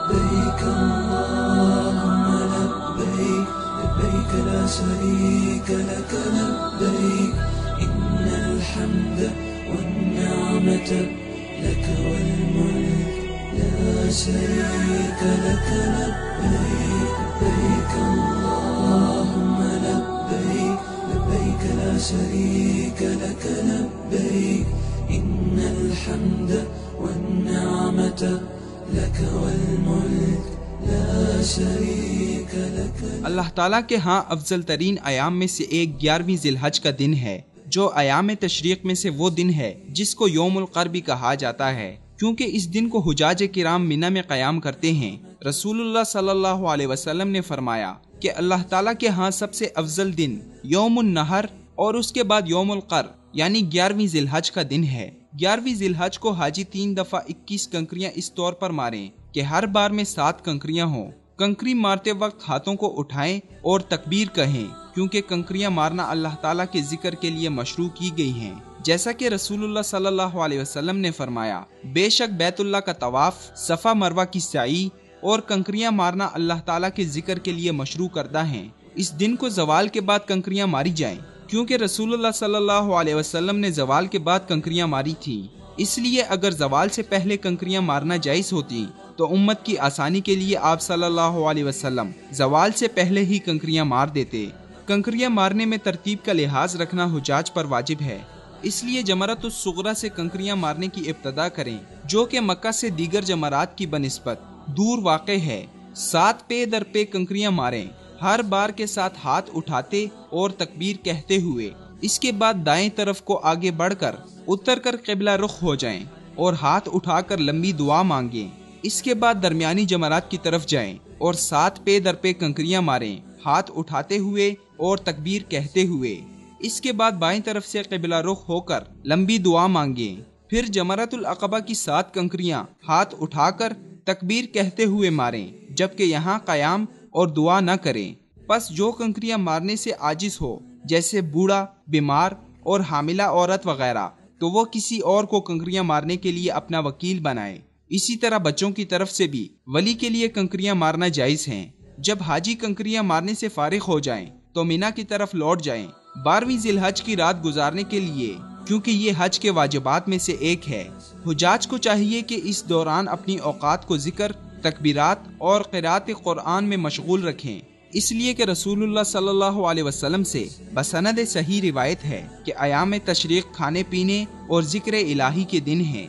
لبيك اللهم لبيك لبيك لا شريك لك لبيك إن الحمد والنعمة لك والملك لا شريك لك لبيك لبيك اللهم لبيك لبيك لا شريك لك لبيك إن الحمد والنعمة لك والملك لا شريك لك. اللہ تعالیٰ کے ہاں افضل ترین ایام میں سے ایک 11ویں ذی الحج کا دن ہے، جو ایام تشریق میں سے وہ دن ہے جس کو یوم القر بھی کہا جاتا ہے، کیونکہ اس دن کو حجاج کرام منی میں قیام کرتے ہیں۔ رسول اللہ صلی اللہ علیہ وسلم نے فرمایا کہ اللہ تعالیٰ کے ہاں سب سے افضل دن یوم النحر اور اس کے بعد یوم القر یعنی 11ویں ذی الحج کا دن ہے۔ 11ویں ذی الحج کو حاجی 3 دفعہ 21 کنکریاں اس طور پر ماریں کہ ہر بار میں 7 کنکریاں ہوں۔ کنکری مارتے وقت ہاتھوں کو اٹھائیں اور تکبیر کہیں، کیونکہ کنکریاں مارنا اللہ تعالیٰ کے ذکر کے لیے مشروع کی گئی ہیں، جیسا کہ رسول اللہ صلی اللہ علیہ وسلم نے فرمایا، بے شک بیت اللہ کا طواف، صفا مروہ کی سعی اور کنکریاں مارنا اللہ تعالیٰ کے ذکر کے لیے مشروع کردہ ہیں۔ اس دن کو زوال کے بعد کنکریاں ماری جائیں، کیونکہ رسول اللہ صلی اللہ علیہ وسلم نے زوال کے بعد کنکریاں ماری تھی۔ اس لیے اگر زوال سے پہلے کنکریاں مارنا جائز ہوتی تو امت کی آسانی کے لیے آپ صلی اللہ علیہ وسلم زوال سے پہلے ہی کنکریاں مار دیتے۔ کنکریاں مارنے میں ترتیب کا لحاظ رکھنا حجاج پر واجب ہے، اس لیے جمرۃ الصغریٰ سے کنکریاں مارنے کی ابتدا کریں، جو کہ مکہ سے دیگر جمرات کی بنسبت دور واقع ہے۔ 7 پے در پے کنکریاں ماریں، ہر بار کے ساتھ ہاتھ اٹھاتے اور تکبیر کہتے ہوئے۔ اس کے بعد دائیں طرف کو آگے بڑھ کر اتر کر قبلہ رخ ہو جائیں اور ہاتھ اٹھا کر لمبی دعا مانگیں۔ اس کے بعد درمیانی جمرات کی طرف جائیں اور 7 پے در پے کنکریاں ماریں، ہاتھ اٹھاتے ہوئے اور تکبیر کہتے ہوئے۔ اس کے بعد بائیں طرف سے قبلہ رخ ہو کر لمبی دعا مانگیں۔ پھر جمرۃ العقبہ کی 7 کنکریاں ہاتھ اٹھا کر تکبیر کہتے ہوئے ماریں، جبکہ یہاں قیام اور دعا نہ کریں۔ پس جو کنکریاں مارنے سے عاجز ہو، جیسے بوڑھا، بیمار اور حاملہ عورت وغیرہ، تو وہ کسی اور کو کنکریاں مارنے کے لیے اپنا وکیل بنائے۔ اسی طرح بچوں کی طرف سے بھی ولی کے لیے کنکریاں مارنا جائز ہیں۔ جب حاجی کنکریاں مارنے سے فارغ ہو جائیں تو مینا کی طرف لوٹ جائیں 12ویں ذی الحج کی رات گزارنے کے لیے، کیونکہ یہ حج کے واجبات میں سے ایک ہے۔ حجاج کو چاہیے کہ اس دوران اپنی اوقات کو ذکر، تکبیرات اور قرأت قرآن میں مشغول رکھیں، اس لیے کہ رسول اللہ صلی اللہ علیہ وسلم سے بسند صحیح روایت ہے کہ ایام تشریق کھانے پینے اور ذکر الہی کے دن ہیں۔